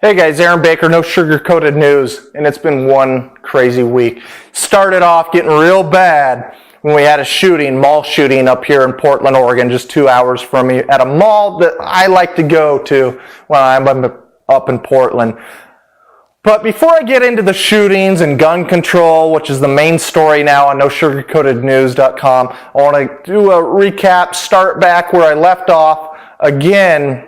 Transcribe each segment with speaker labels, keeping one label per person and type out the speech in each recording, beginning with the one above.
Speaker 1: Hey guys, Aaron Baker, no sugar-coated news, and it's been one crazy week. Started off getting real bad when we had a mall shooting up here in Portland, Oregon, just 2 hours from me, at a mall that I like to go to when I'm up in Portland. But before I get into the shootings and gun control, which is the main story now on nosugarcoatednews.com, I want to do a recap, start back where I left off. Again,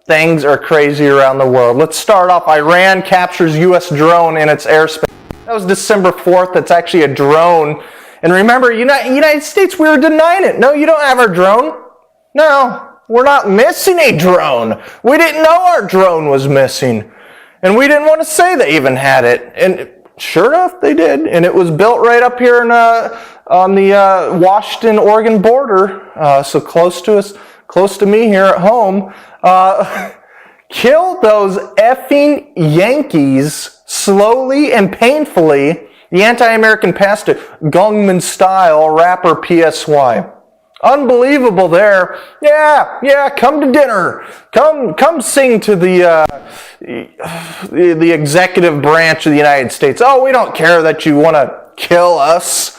Speaker 1: things are crazy around the world. Let's start off. Iran captures U.S. drone in its airspace. That was December 4th. That's actually a drone. And remember, United States, we were denying it. No, you don't have our drone. No, we're not missing a drone. We didn't know our drone was missing. And we didn't want to say they even had it. And sure enough, they did. And it was built right up here on the Washington, Oregon border. So close to us, close to me here at home. Kill those effing Yankees slowly and painfully. The anti-American pastor, Gungman style rapper PSY. Unbelievable there. Yeah, come to dinner. Come sing to the executive branch of the United States. Oh, we don't care that you want to kill us.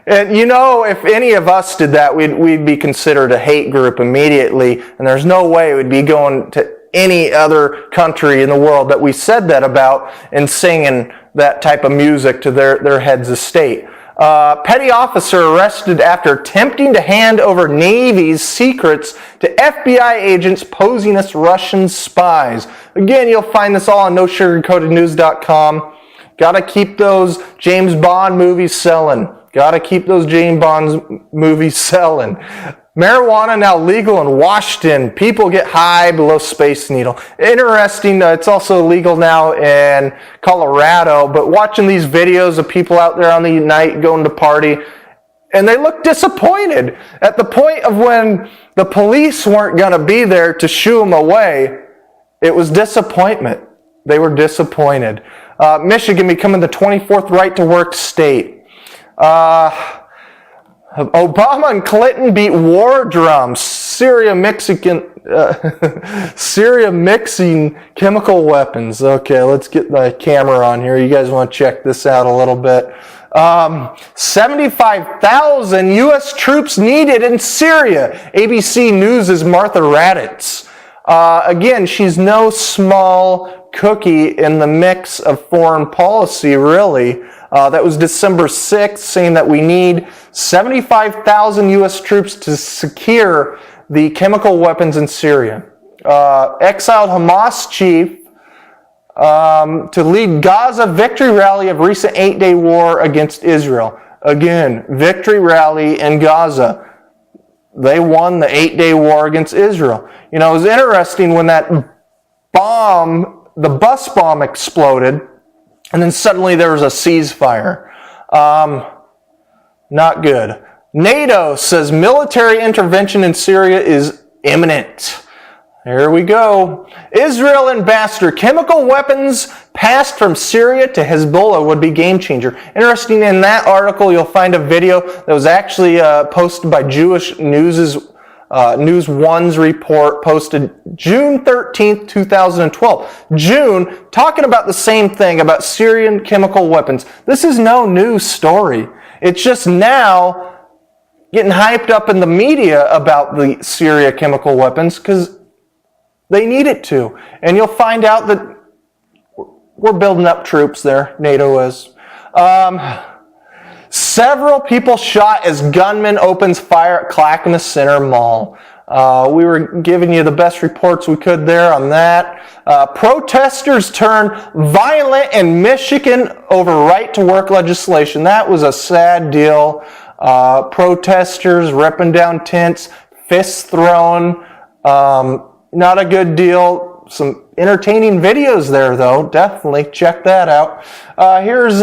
Speaker 1: And you know, if any of us did that, we'd be considered a hate group immediately. And there's no way we'd be going to any other country in the world that we said that about and singing that type of music to their heads of state. Petty officer arrested after attempting to hand over Navy's secrets to FBI agents posing as Russian spies. Again, you'll find this all on nosugarcoatednews.com. Gotta keep those James Bond movies selling. Gotta keep those James Bond movies selling. Marijuana now legal in Washington. People get high below Space Needle. Interesting, it's also legal now in Colorado, but watching these videos of people out there on the night going to party, and they look disappointed at the point of when the police weren't going to be there to shoo them away. It was disappointment. They were disappointed. Michigan becoming the 24th right-to-work state. Obama and Clinton beat war drums. Syria mixing chemical weapons. Okay, let's get the camera on here. You guys want to check this out a little bit. 75,000 U.S. troops needed in Syria. ABC News' Martha Raddatz. Again, she's no small cookie in the mix of foreign policy, really. That was December 6th, saying that we need 75,000 U.S. troops to secure the chemical weapons in Syria. Exiled Hamas chief to lead Gaza victory rally of recent 8-day war against Israel. Again, victory rally in Gaza. They won the 8-day war against Israel. You know, it was interesting when that bomb, the bus bomb exploded, and then suddenly there was a ceasefire. Not good. NATO says military intervention in Syria is imminent. Here we go. Israel ambassador, chemical weapons passed from Syria to Hezbollah would be game changer. Interesting, in that article you'll find a video that was actually posted by Jewish News One's report, posted June 13th, 2012. June, talking about the same thing, about Syrian chemical weapons. This is no new story. It's just now getting hyped up in the media about the Syria chemical weapons because they need it to. And you'll find out that we're building up troops there, NATO is. Several people shot as gunman opens fire at Clackamas Center Mall. We were giving you the best reports we could there on that. Protesters turn violent in Michigan over right-to-work legislation. That was a sad deal. Protesters ripping down tents, fists thrown. Not a good deal. Some entertaining videos there, though. Definitely check that out. Here's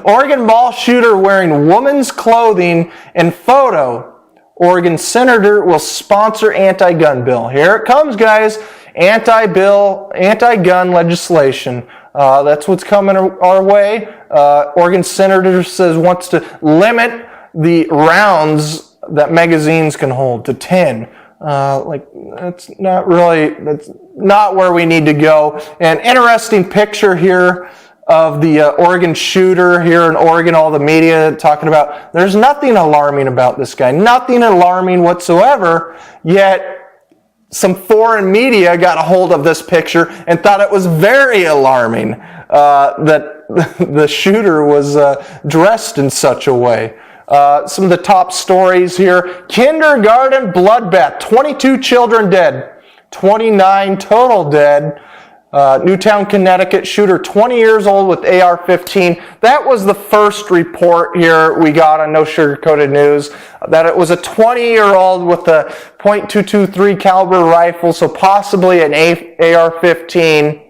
Speaker 1: Oregon mall shooter wearing woman's clothing and photo. Oregon senator will sponsor anti-gun bill. Here it comes, guys. Anti-gun legislation. That's what's coming our way. Oregon senator says wants to limit the rounds that magazines can hold to 10. That's not where we need to go. An interesting picture here of the Oregon shooter here in Oregon, all the media talking about, there's nothing alarming about this guy, nothing alarming whatsoever, yet some foreign media got a hold of this picture and thought it was very alarming that the shooter was dressed in such a way. Some of the top stories here. Kindergarten bloodbath. 22 children dead. 29 total dead. Newtown, Connecticut, shooter 20 years old with AR-15. That was the first report here we got on No Sugarcoated News, that it was a 20-year-old with a .223 caliber rifle, so possibly an AR-15.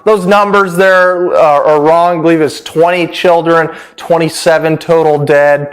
Speaker 1: Those numbers there are wrong. I believe it's 20 children, 27 total dead.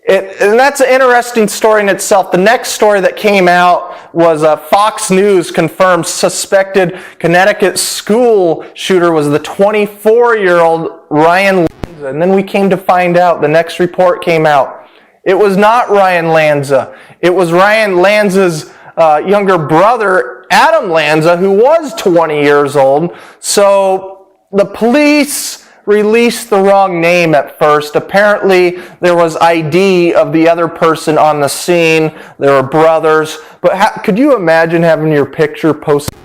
Speaker 1: And that's an interesting story in itself. The next story that came out was Fox News confirmed suspected Connecticut school shooter was the 24-year-old Ryan Lanza. And then we came to find out, the next report came out, it was not Ryan Lanza. It was Ryan Lanza's younger brother, Adam Lanza, who was 20 years old. So the police released the wrong name at first. Apparently, there was ID of the other person on the scene. There were brothers. But could you imagine having your picture posted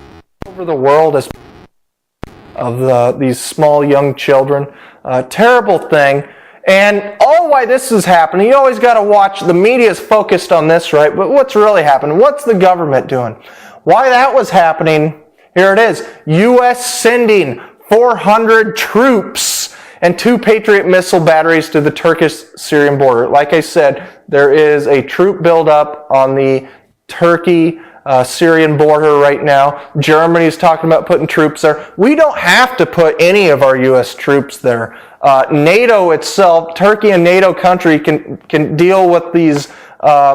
Speaker 1: over the world as of these small young children? Terrible thing. And all why this is happening, you always got to watch. The media is focused on this, right? But what's really happening? What's the government doing? Why that was happening, here it is. U.S. sending 400 troops and 2 Patriot missile batteries to the Turkish-Syrian border. Like I said, there is a troop buildup on the Turkey-Syrian border right now. Germany is talking about putting troops there. We don't have to put any of our U.S. troops there. NATO itself, Turkey and NATO country can deal with these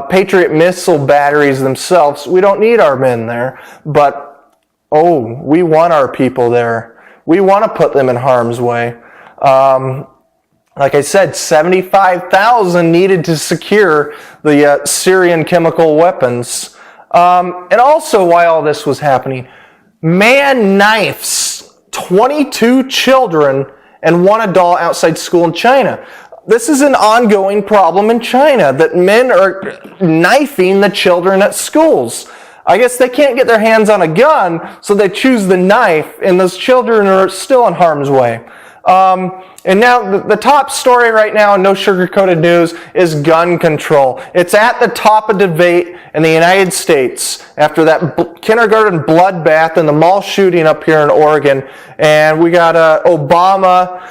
Speaker 1: Patriot missile batteries themselves. We don't need our men there. But, we want our people there. We want to put them in harm's way. Like I said, 75,000 needed to secure the Syrian chemical weapons. And also why all this was happening. Man knifes 22 children and 1 adult outside school in China. This is an ongoing problem in China, that men are knifing the children at schools. I guess they can't get their hands on a gun, so they choose the knife, and those children are still in harm's way. And now the top story right now in No Sugarcoated News is gun control. It's at the top of debate in the United States after that kindergarten bloodbath and the mall shooting up here in Oregon. And we got Obama,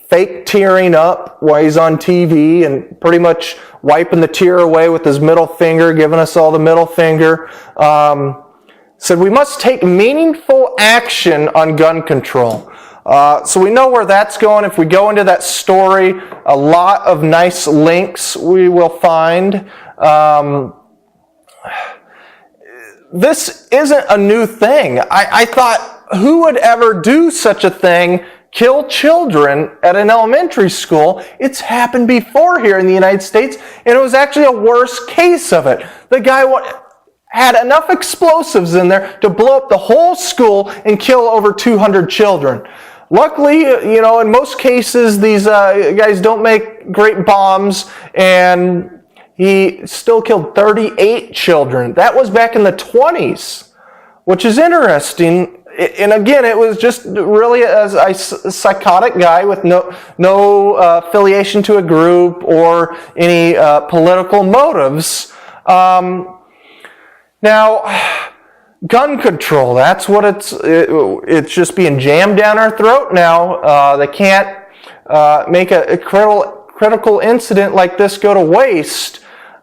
Speaker 1: fake tearing up while he's on TV and pretty much wiping the tear away with his middle finger, giving us all the middle finger. Said we must take meaningful action on gun control. So we know where that's going. If we go into that story, a lot of nice links we will find. This isn't a new thing. I thought, who would ever do such a thing? Kill children at an elementary school. It's happened before here in the United States, and it was actually a worse case of it. The guy had enough explosives in there to blow up the whole school and kill over 200 children. Luckily, in most cases, these guys don't make great bombs, and he still killed 38 children. That was back in the 20s, which is interesting. And again, it was just really a psychotic guy with no affiliation to a group or any political motives. Now, gun control, that's what it's just being jammed down our throat now. They can't make a critical incident like this go to waste.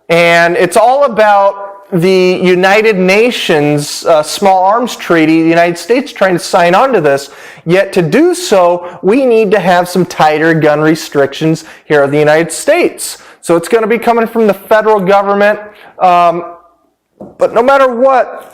Speaker 1: And it's all about the United Nations Small Arms Treaty, the United States trying to sign on to this. Yet to do so, we need to have some tighter gun restrictions here in the United States. So it's going to be coming from the federal government. But no matter what,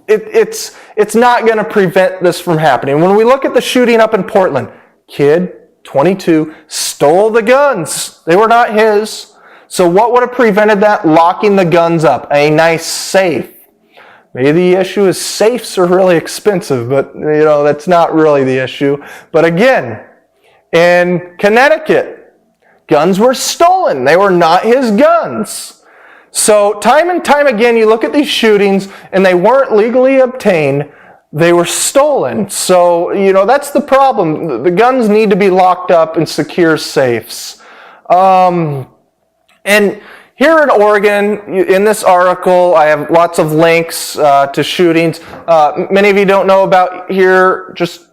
Speaker 1: it's not going to prevent this from happening. When we look at the shooting up in Portland, kid, 22, stole the guns. They were not his. So what would have prevented that? Locking the guns up. A nice safe. Maybe the issue is safes are really expensive, but that's not really the issue. But again, in Connecticut, guns were stolen. They were not his guns. So time and time again, you look at these shootings and they weren't legally obtained. They were stolen. So, that's the problem. The guns need to be locked up in secure safes. And here in Oregon, in this article, I have lots of links to shootings. Many of you don't know about here, just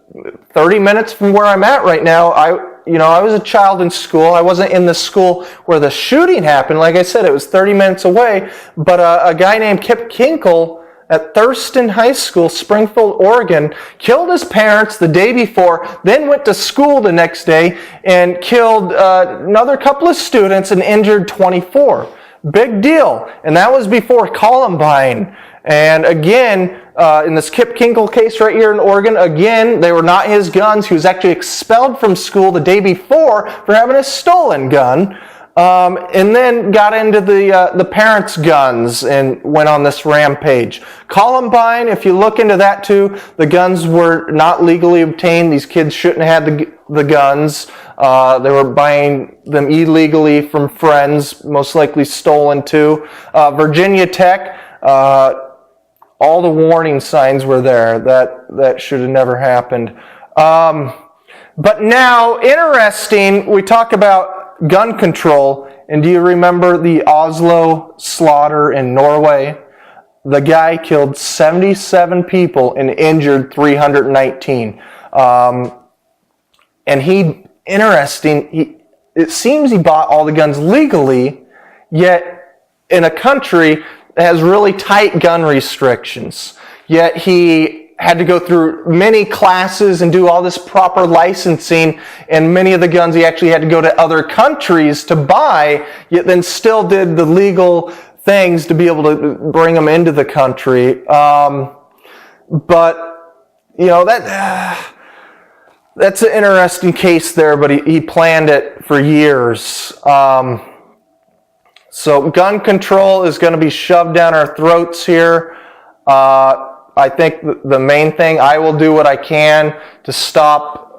Speaker 1: 30 minutes from where I'm at right now. I was a child in school. I wasn't in the school where the shooting happened. Like I said, it was 30 minutes away. But a guy named Kip Kinkle at Thurston High School, Springfield, Oregon, killed his parents the day before, then went to school the next day and killed another couple of students and injured 24. Big deal. And that was before Columbine. And again, in this Kip Kinkle case right here in Oregon, again, they were not his guns. He was actually expelled from school the day before for having a stolen gun. And then got into the parents' guns and went on this rampage. Columbine, if you look into that too, the guns were not legally obtained. These kids shouldn't have had the guns. They were buying them illegally from friends, most likely stolen too. Virginia Tech, all the warning signs were there. That should have never happened. But now, interesting, we talk about gun control, and do you remember the Oslo slaughter in Norway? The guy killed 77 people and injured 319. And it seems he bought all the guns legally, yet in a country that has really tight gun restrictions. Yet he had to go through many classes and do all this proper licensing, and many of the guns he actually had to go to other countries to buy, yet then still did the legal things to be able to bring them into the country. But, that's an interesting case there, but he planned it for years. So gun control is going to be shoved down our throats here. I think the main thing, I will do what I can to stop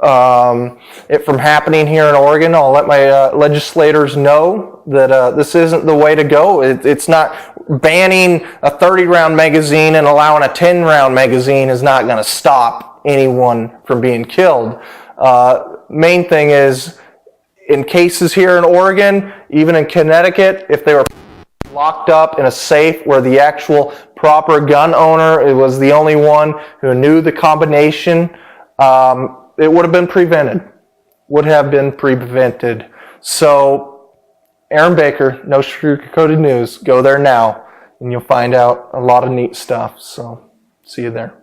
Speaker 1: it from happening here in Oregon. I'll let my legislators know that this isn't the way to go. It's not banning a 30-round magazine and allowing a 10-round magazine is not going to stop anyone from being killed. Main thing is, in cases here in Oregon, even in Connecticut, if they were locked up in a safe where the actual proper gun owner, it was the only one who knew the combination, it would have been prevented. So, Aaron Baker, No Sugar-Coated News, go there now and you'll find out a lot of neat stuff. So, see you there.